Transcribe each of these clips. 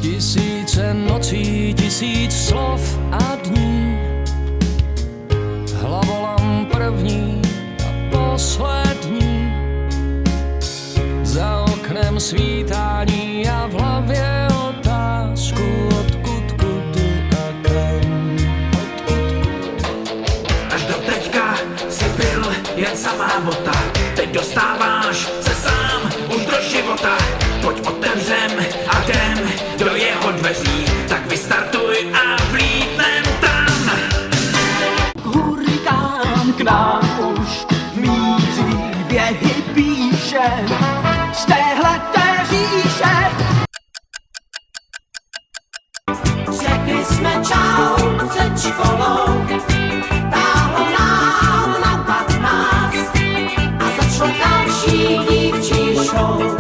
Tisíce nocí, tisíc slov a dní, hlavolam první a poslední. Za oknem svítání a v hlavě otázku, odkud, kudy a kam. Až do teďka si byl jen samá bota, teď dostáváš se sám už do života. Pojď otevřem a jdem do jeho dveří, tak vystartuj a vlítnem tam. Hurikán k nám už míří, běhy píše z téhleté říše. Řekli jsme čau před školou, táhlo nám na 15 a začalo další dívčí show.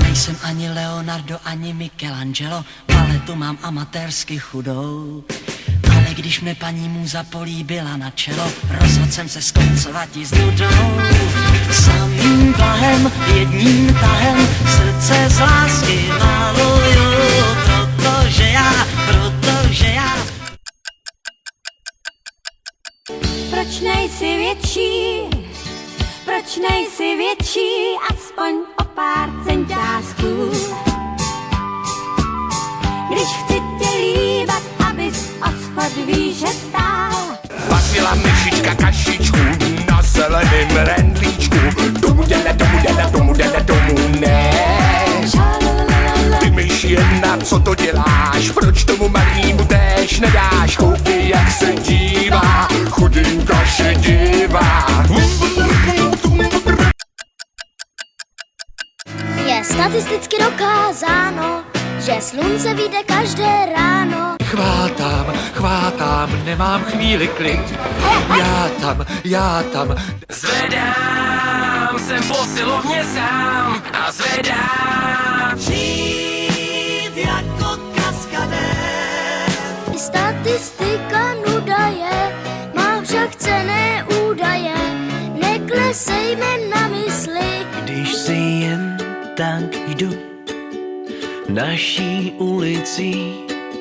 Nejsem ani Leonardo, ani Michelangelo, paletu mám amatérsky chudou. Ale když mě paní můza políbila na čelo, rozhodl jsem se skoncovati s nudou. Samým tahem, jedním tahem, srdce z lásky maluju, protože já. Proč nejsi větší? Proč nejsi větší? Aspoň o pár centiásků. Když chci tě líbat, abys o schod výše stál. Vařila myšička kašičku na zeleným rendlíčku. Tomu ne. Ty myš jedna, co to děláš? Proč tomu malýmu též nedáš? Koukej, jak se dívá, chudinka šedivá. Je statisticky dokázáno, že slunce vyjde každé ráno. Chvátám, nemám chvíli klid. Já tam. Zvedám, jsem posilovně sám a zvedám. Žít jako kaskadér. I statistika nuda je, má však cenné údaje. Neklesejme na mysli, Když si jen tak jdu naší ulicí.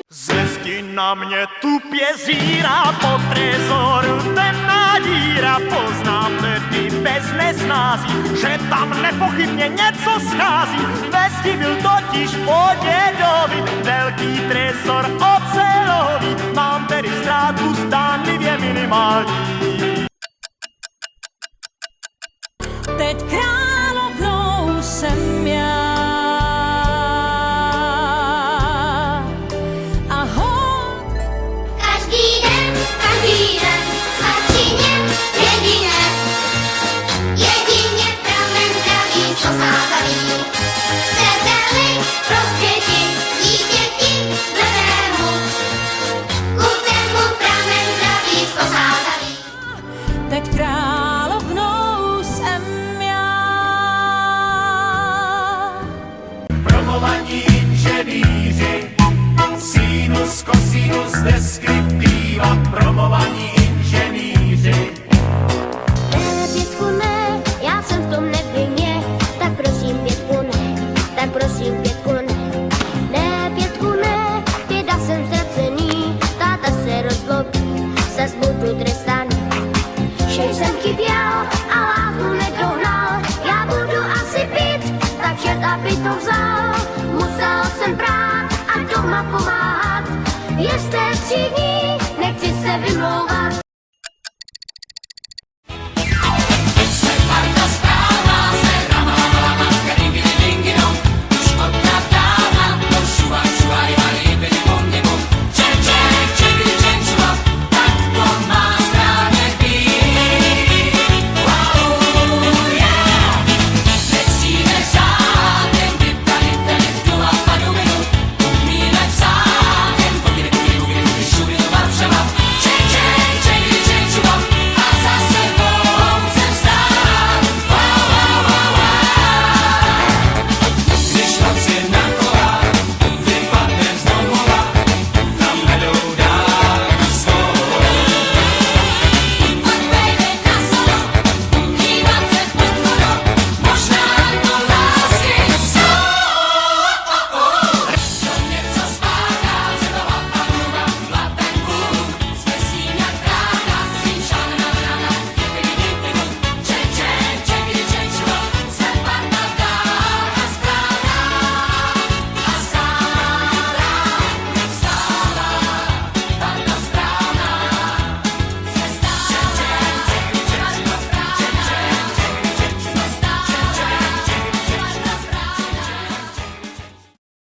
Zezdi na mě tupě zírá po trezoru, temná díra, poznám tedy bez nesnází, že tam nepochybně něco schází. Vesti byl totiž po dědovi, velký trezor ocelový, mám tedy ztrátu zdánlivě minimální. Teď královnou jsem já. každý den, Martině, jedině pramen zdraví, co sázaví. Chcete-li prospěti dítěti zledému, kupte mu pramen zdraví, co sázaví. Teď královnou jsem já. Promovaní inženýři, sinus, kosinus, deskriptiva, promovaní inženýři. Ne, Pětku, ne, já jsem v tom nevinně, tak prosím Pětku, ne. Ne, Pětku, ne, věda jsem ztracený, táta se rozlobí, zas budu trestaný. Že jsem chyběl a láku nedohnal, já budu asi pít, takže aby to vzal. Musel jsem brát a doma pomáhat, věřte, 3 dní